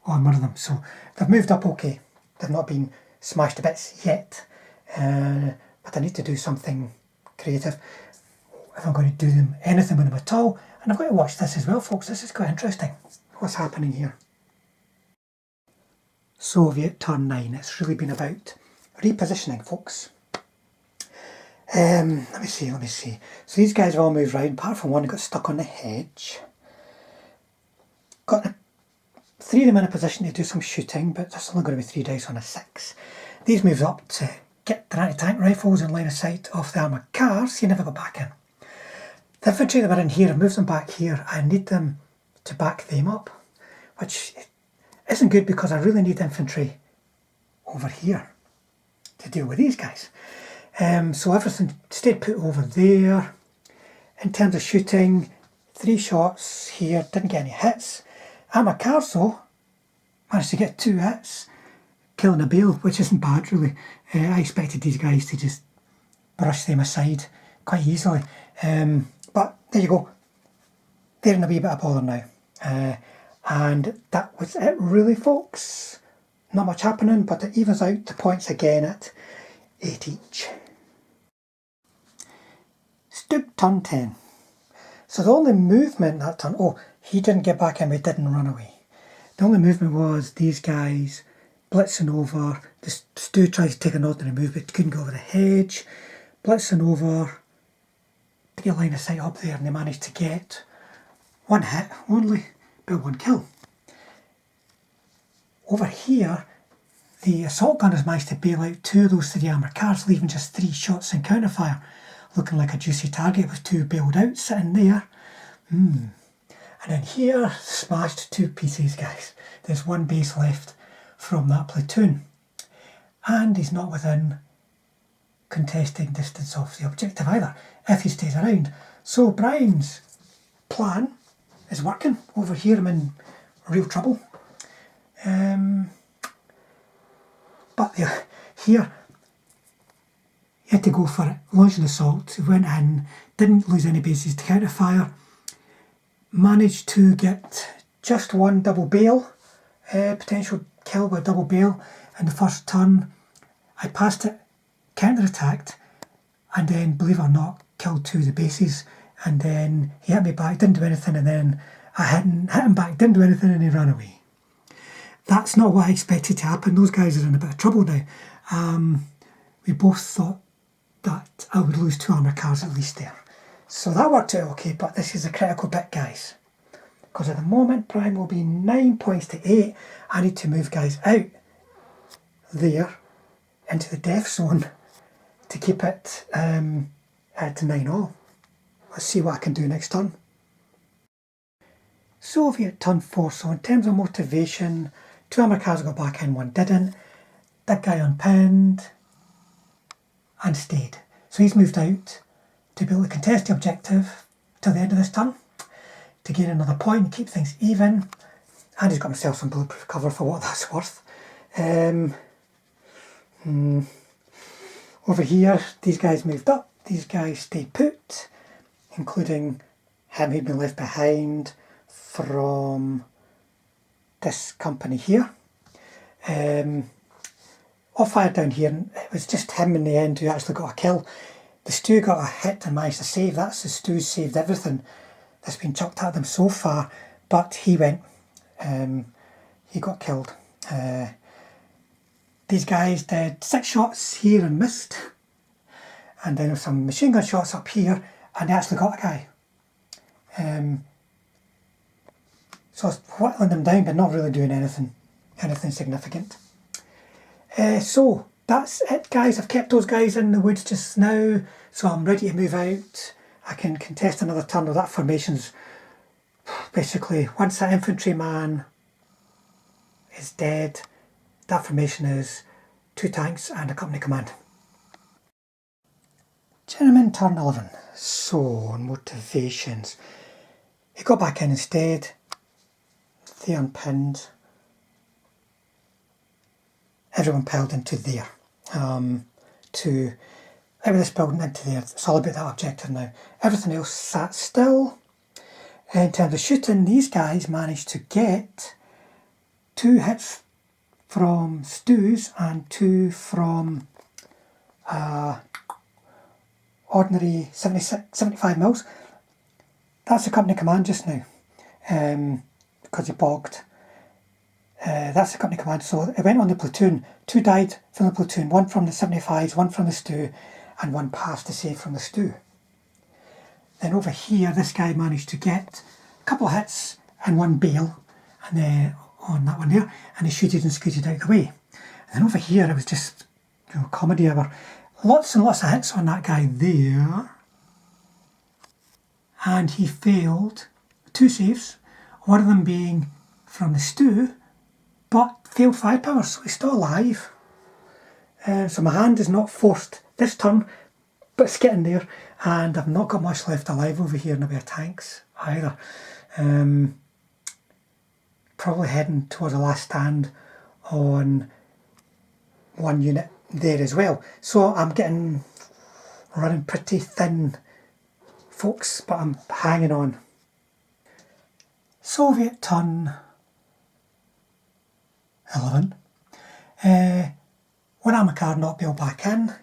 A: on one of them. So they've moved up okay. They've not been smashed to bits yet, but I need to do something creative if I'm going to do them anything with them at all. And I've got to watch this as well, folks. This is quite interesting. What's happening here? Soviet turn 9. It's really been about repositioning, folks. Let me see. So these guys have all moved round, apart from one who got stuck on the hedge. Got 3 of them in a position to do some shooting, but there's only going to be 3 dice on a 6. These moves up to get their anti-tank rifles in line of sight off the armoured cars. You never go back in. The infantry that were in here, I moved them back here. I need them to back them up, which isn't good because I really need infantry over here to deal with these guys. So everything stayed put over there. In terms of shooting, 3 shots here, didn't get any hits. Armoured cars though, managed to get 2 hits, killing a bale, which isn't bad really. I expected these guys to just brush them aside quite easily. But there you go. They're in a wee bit of bother now. And that was it really, folks. Not much happening, but it evens out the points again at 8 each. Stug turn 10. So the only movement that turn, oh, he didn't get back in, we didn't run away. The only movement was these guys blitzing over. The Stu tried to take an ordinary move, but couldn't go over the hedge. Blitzing over, to get a line of sight up there, and they managed to get 1 hit only, but 1 kill. Over here, the assault gunners managed to bail out 2 of those 3 armoured cars, leaving just 3 shots in counterfire, looking like a juicy target with 2 bailed out sitting there. And then here, smashed 2 pieces, guys. There's 1 base left from that platoon, and he's not within contesting distance of the objective either, if he stays around. So Brian's plan is working. Over here I'm in real trouble. But here he had to go for it, launched an assault. He went in, didn't lose any bases to counterfire, managed to get just 1 double bail, potential kill with a double bail in the first turn. I passed it, counter-attacked, and then, believe it or not, killed 2 of the bases, and then he hit me back, didn't do anything, and then I hit him back, didn't do anything, and he ran away. That's not what I expected to happen. Those guys are in a bit of trouble now. We both thought that I would lose 2 armoured cars at least there. So that worked out okay, but this is a critical bit, guys. Because at the moment, Brian will be 9 points to 8. I need to move guys out there into the death zone to keep it to 9 all. Let's see what I can do next turn. Soviet turn 4. So in terms of motivation, 2 armoured cars got back in, 1 didn't. That guy unpinned and stayed. So he's moved out to be able to contest the objective till the end of this turn to gain another point and keep things even. And he's got himself some bulletproof cover for what that's worth. Over here, these guys moved up, these guys stayed put, including him who'd been left behind from this company here. all fired down here, and it was just him in the end who actually got a kill. The Stu got a hit and managed to save. That's the Stu saved everything that's been chucked at them so far, but he went. He got killed. These guys did 6 shots here and missed, and then some machine gun shots up here, and they actually got a guy. So I was whittling them down, but not really doing anything significant. So that's it, guys. I've kept those guys in the woods just now, so I'm ready to move out. I can contest another turn. Of that formation's basically, once that infantryman is dead, that formation is 2 tanks and a company command. Gentlemen, turn 11. So, motivations. He got back in instead. They unpinned. Everyone piled into there. Out of this building into there. It's all about that objective now. Everything else sat still. In terms of shooting, these guys managed to get 2 hits from Stugs and 2 from ordinary 75 mils. That's the company command just now, because he bogged. That's the company command. So it went on the platoon. 2 died from the platoon, 1 from the 75s, 1 from the Stu, and 1 passed to save from the Stu. Then over here, this guy managed to get a couple of hits and 1 bail, and on that one there, and he shooted and scooted out of the way. And then over here, it was just, comedy hour. Lots and lots of hits on that guy there, and he failed 2 saves, one of them being from the Stu, but failed firepower, so he's still alive. So my hand is not forced this turn, but it's getting there, and I've not got much left alive over here in a bit of tanks either. Probably heading towards the last stand on 1 unit there as well. So I'm running pretty thin, folks, but I'm hanging on. Soviet turn 11. 1 armor card not built back in.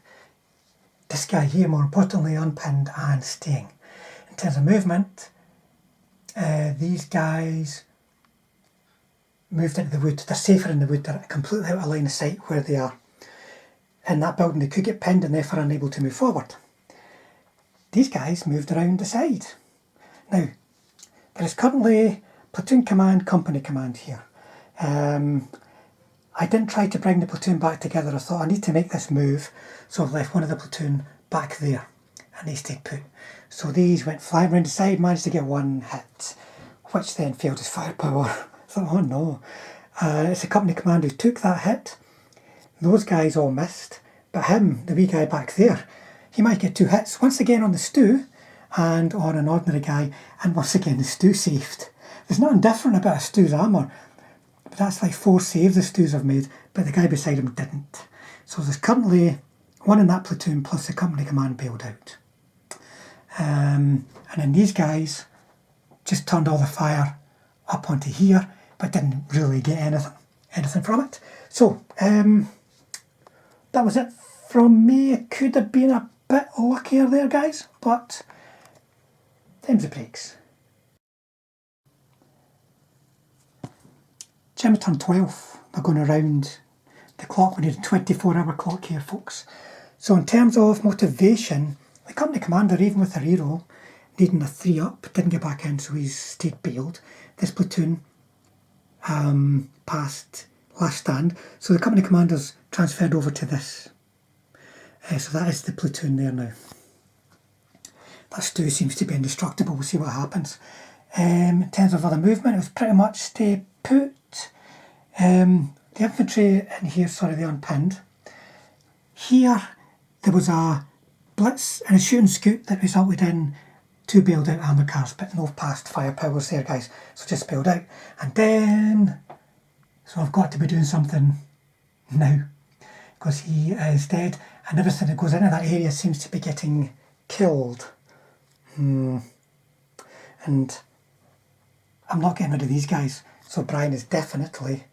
A: This guy here, more importantly, unpinned and staying. In terms of movement, these guys moved into the wood. They're safer in the wood. They're completely out of line of sight where they are. In that building, they could get pinned and therefore unable to move forward. These guys moved around the side. Now, there is currently platoon command, company command here. I didn't try to bring the platoon back together. I thought I need to make this move, so I've left one of the platoon back there, and they stayed put. So these went flying around the side, managed to get 1 hit, which then failed his firepower. I thought, oh no. It's the company command who took that hit. Those guys all missed, but him, the wee guy back there, he might get 2 hits. Once again on the Stu, and on an ordinary guy, and once again the Stu saved. There's nothing different about a Stu's armour, but that's like 4 saves the Stu's have made, but the guy beside him didn't. So there's currently 1 in that platoon plus the company command bailed out. And then these guys just turned all the fire up onto here, but didn't really get anything from it. So that was it from me. It could have been a bit luckier there, guys, but time's the breaks. Jim turn 12. We're going around the clock. We need a 24-hour clock here, folks. So in terms of motivation, the company commander, even with a reroll, needing a 3 up, didn't get back in, so he's stayed bailed. This platoon passed last stand, so the company commander's transferred over to this. So that is the platoon there now. That Stu seems to be indestructible. We'll see what happens. In terms of other movement, it was pretty much stay put. The infantry in here, they unpinned. Here, there was a blitz and a shooting scoot that resulted in 2 bailed out armour cars, but no past firepowers there, guys. So just bailed out. And then, so I've got to be doing something now, because he is dead, and everything that goes into that area seems to be getting killed. And I'm not getting rid of these guys, so Brian is definitely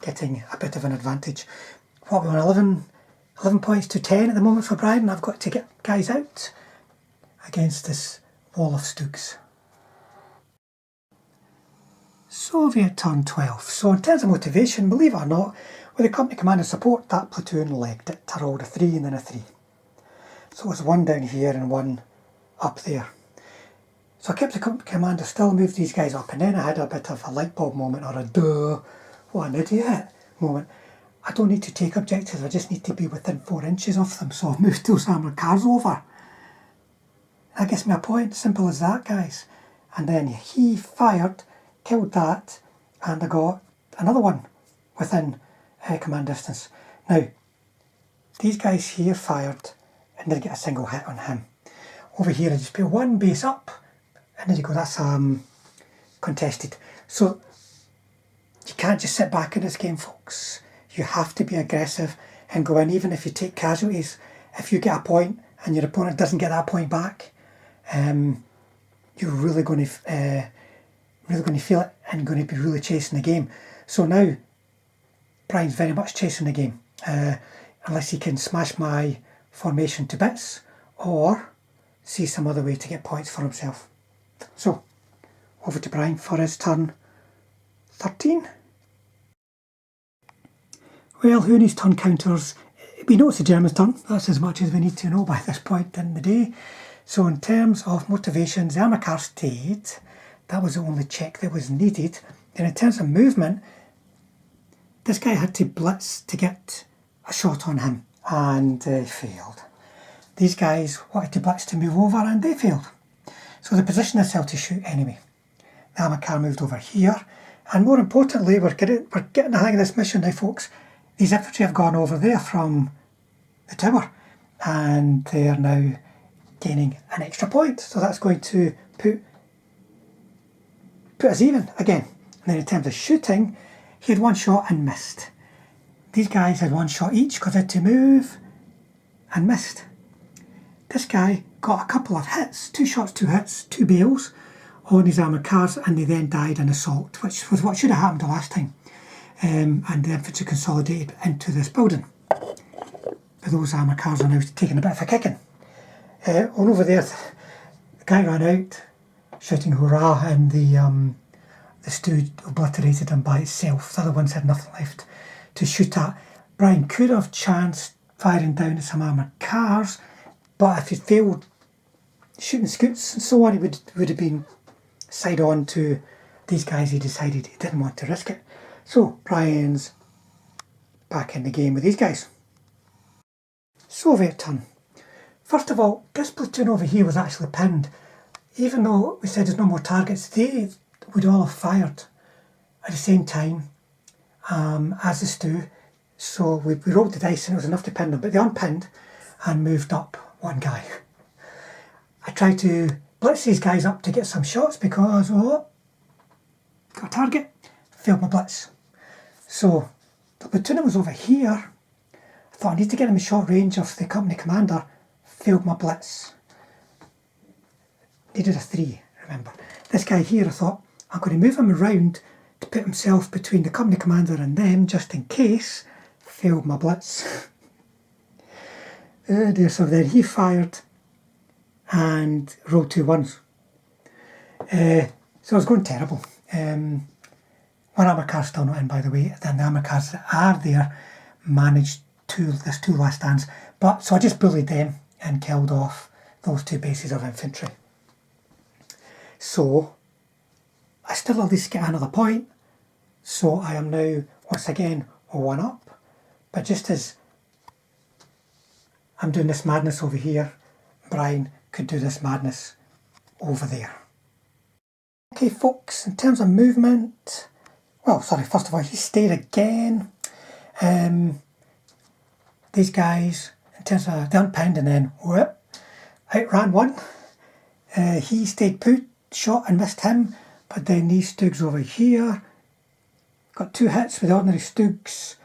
A: getting a bit of an advantage. what we're on 11 points to 10 at the moment for Brian, and I've got to get guys out against this wall of Stugs. Soviet turn 12. So in terms of motivation, believe it or not, with the company commander support, that platoon legged it. I rolled a 3 and then a 3. So it was 1 down here and 1 up there. So I kept the company commander still, moved these guys up, and then I had a bit of a light bulb moment, or a duh, what an idiot moment. I don't need to take objectives, I just need to be within 4 inches of them, so I've moved those armoured cars over. That gets me a point, simple as that, guys. And then he fired, killed that, and I got another one within command distance. Now, these guys here fired and didn't get a single hit on him. Over here I just put 1 base up, and there you go, that's contested. So you can't just sit back in this game, folks. You have to be aggressive and go in, even if you take casualties. If you get a point and your opponent doesn't get that point back, you're really going to feel it and going to be really chasing the game. So now Brian's very much chasing the game, unless he can smash my formation to bits or see some other way to get points for himself. So over to Brian for his turn 13. Well, who needs turn counters? We know it's the German's turn. That's as much as we need to know by this point in the day. So in terms of motivations, the armour car stayed. That was the only check that was needed. Then in terms of movement, this guy had to blitz to get a shot on him, and failed. These guys wanted to blitz to move over, and they failed. So they positioned themselves to shoot anyway. The armour car moved over here, and more importantly, we're getting the hang of this mission now, folks. These infantry have gone over there from the tower, and they are now gaining an extra point. So that's going to put us even again. And then in terms of shooting, he had 1 shot and missed. These guys had 1 shot each because they had to move and missed. This guy got a couple of hits, 2 shots, 2 hits, 2 bales on his armoured cars, and they then died in assault, which was what should have happened the last time. And the infantry consolidated into this building. But those armoured cars are now taking a bit of a kicking. On over there, the guy ran out shouting hurrah, and the Stug obliterated him by itself. The other ones had nothing left to shoot at. Brian could have chanced firing down at some armoured cars, but if he failed shooting scoots and so on, he would have been side on to these guys. He decided he didn't want to risk it. So Brian's back in the game with these guys. Soviet turn. First of all, this platoon over here was actually pinned. Even though we said there's no more targets, they would all have fired at the same time as the Stug. So we rolled the dice and it was enough to pin them, but they unpinned and moved up 1 guy. I tried to blitz these guys up to get some shots because, got a target, failed my blitz. So the platoon that was over here, I thought I need to get him in short range of the company commander, failed my blitz. Needed a 3, remember. This guy here, I thought, I'm going to move him around to put himself between the company commander and them, just in case, failed my blitz. Oh dear, so then he fired and rolled 2 1s. So I was going terrible. 1 armour car still not in, by the way. Then the armour cars that are there managed there's 2 last stands. But so I just bullied them and killed off those 2 bases of infantry. So I still at least get another point. So I am now once again 1 up. But just as I'm doing this madness over here, Brian could do this madness over there. Okay folks, in terms of movement, well, sorry, first of all, he stayed again. These guys, in terms of, they unpinned and then, whoop, outran 1. He stayed put, shot and missed him, but then these Stugs over here, got 2 hits with ordinary Stugs,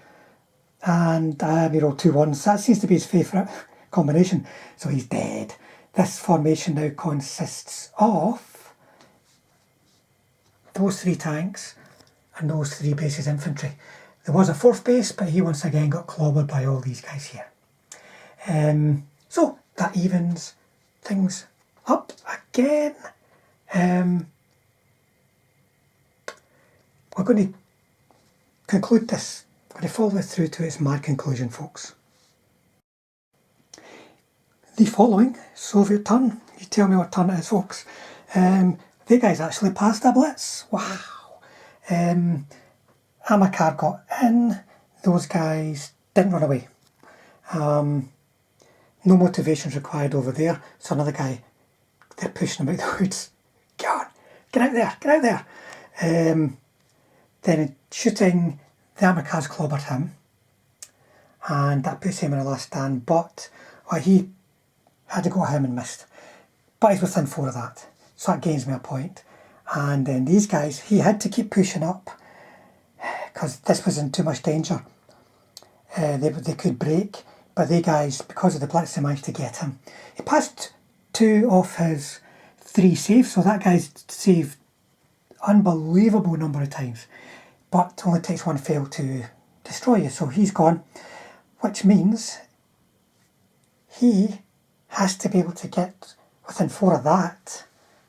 A: and he rolled 2 1s. That seems to be his favourite combination, so he's dead. This formation now consists of those 3 tanks and those 3 bases infantry. There was a fourth base, but he once again got clobbered by all these guys here. So that evens things up again. We're going to conclude this. We're going to follow it through to its mad conclusion, folks. The following Soviet turn. You tell me what turn it is, folks. They guys actually passed a blitz. Wow. Amakar got in. Those guys didn't run away. No motivations required over there. So another guy, they're pushing him out the woods. Get on, get out there, get out there. Then shooting, the Amakars clobbered him. And that puts him in a last stand. But he had to go at him and missed. But he's within 4 of that. So that gains me a point. And then these guys, he had to keep pushing up because this was in too much danger. They could break, but they guys, because of the blitz, they managed to get him. He passed 2 of his 3 saves, so that guy's saved unbelievable number of times. But only takes 1 fail to destroy you, so he's gone, which means he has to be able to get within 4 of that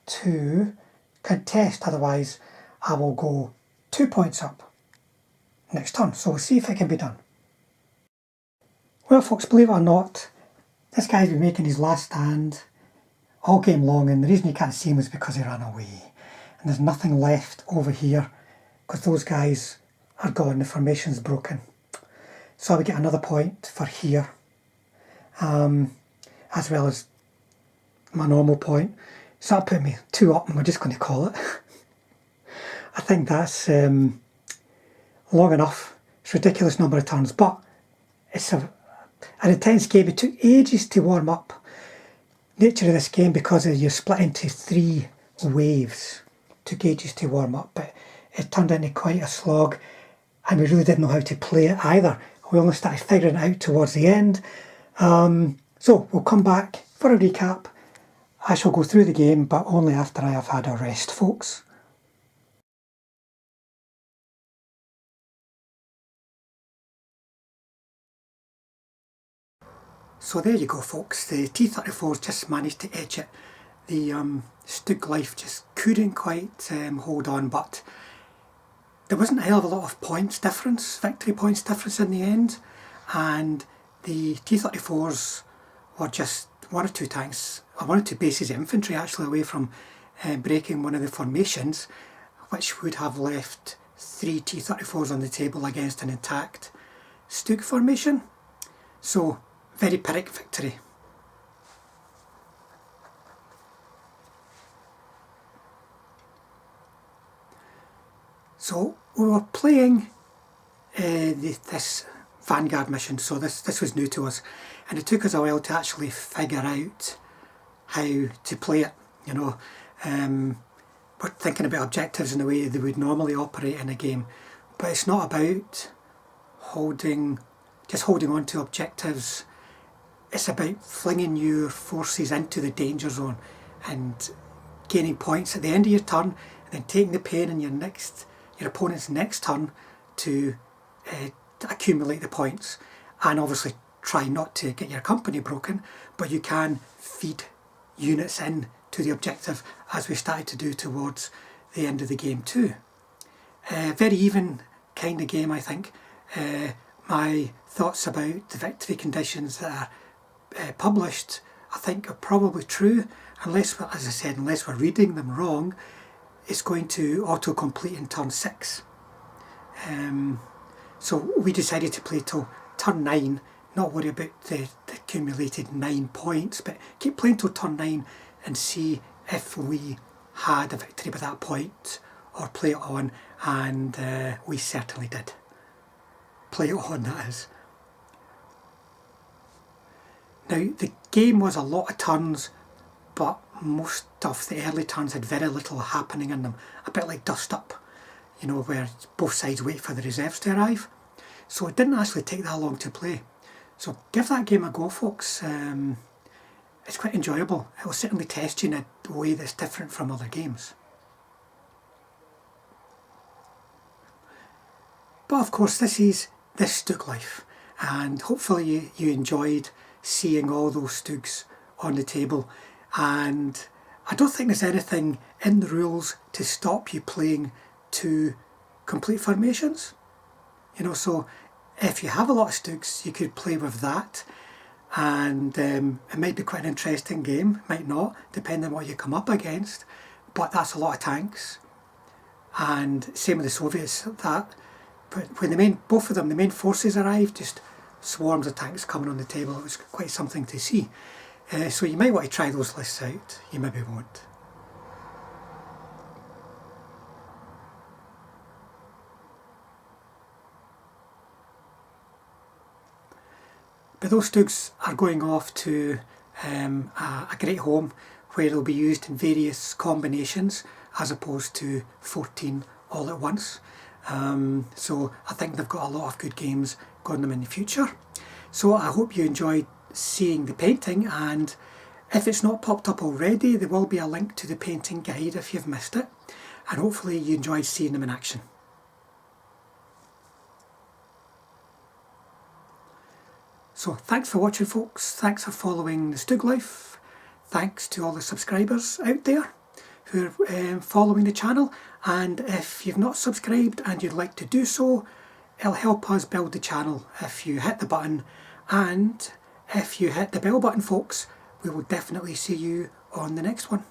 A: to contest, otherwise I will go 2 points up next turn. So we'll see if it can be done. Well, folks, believe it or not, this guy's been making his last stand all game long, and the reason you can't see him is because he ran away. And there's nothing left over here because those guys are gone, the formation's broken. So I would get another point for here, as well as my normal point. So that put me 2 up, and we're just going to call it. I think that's long enough. It's a ridiculous number of turns, but it's an intense game. It took ages to warm up. Nature of this game, because you're split into 3 waves, took ages to warm up, but it turned into quite a slog, and we really didn't know how to play it either. We only started figuring it out towards the end. So we'll come back for a recap. I shall go through the game, but only after I have had a rest, folks. So there you go, folks. The T34's just managed to edge it. The Stug Life just couldn't quite hold on, but there wasn't a hell of a lot of points difference, victory points difference in the end, and the T34s were just 1 or 2 tanks, or 1 or 2 bases of infantry actually away from breaking one of the formations, which would have left 3 T34s on the table against an intact Stug formation. So, very Pyrrhic victory. So we were playing this Vanguard mission, so this was new to us, and it took us a while to actually figure out how to play it. You know, we're thinking about objectives in the way they would normally operate in a game, but it's not about just holding on to objectives. It's about flinging your forces into the danger zone and gaining points at the end of your turn, and then taking the pain in your opponent's next turn to accumulate the points, and obviously try not to get your company broken, but you can feed units in to the objective, as we started to do towards the end of the game too. Very even kind of game, I think. My thoughts about the victory conditions that are published, I think, are probably true, unless, as I said, unless we're reading them wrong. It's going to auto-complete in turn 6. So we decided to play till turn 9, not worry about the accumulated 9 points, but keep playing till turn 9 and see if we had a victory by that point, or play it on, and we certainly did. Play it on, that is. Now, the game was a lot of turns, but most of the early turns had very little happening in them. A bit like Dust Up, you know, where both sides wait for the reserves to arrive. So it didn't actually take that long to play. So give that game a go, folks. It's quite enjoyable. It will certainly test you in a way that's different from other games. But of course this is this Stug Life, and hopefully you enjoyed seeing all those Stugs on the table, and I don't think there's anything in the rules to stop you playing 2 complete formations. You know, so if you have a lot of Stugs, you could play with that, and it might be quite an interesting game, might not, depending on what you come up against, but that's a lot of tanks. And same with the Soviets, that when both of them, the main forces arrived, just swarms of tanks coming on the table. It was quite something to see. So you might want to try those lists out, you maybe won't. But those Stugs are going off to a great home where they'll be used in various combinations as opposed to 14 all at once. So I think they've got a lot of good games going them in the future. So I hope you enjoyed seeing the painting, and if it's not popped up already, there will be a link to the painting guide if you've missed it, and hopefully you enjoyed seeing them in action. So thanks for watching, folks. Thanks for following the Stug Life. Thanks to all the subscribers out there who are following the channel, and if you've not subscribed and you'd like to do so, it'll help us build the channel if you hit the button, and if you hit the bell button, folks, we will definitely see you on the next one.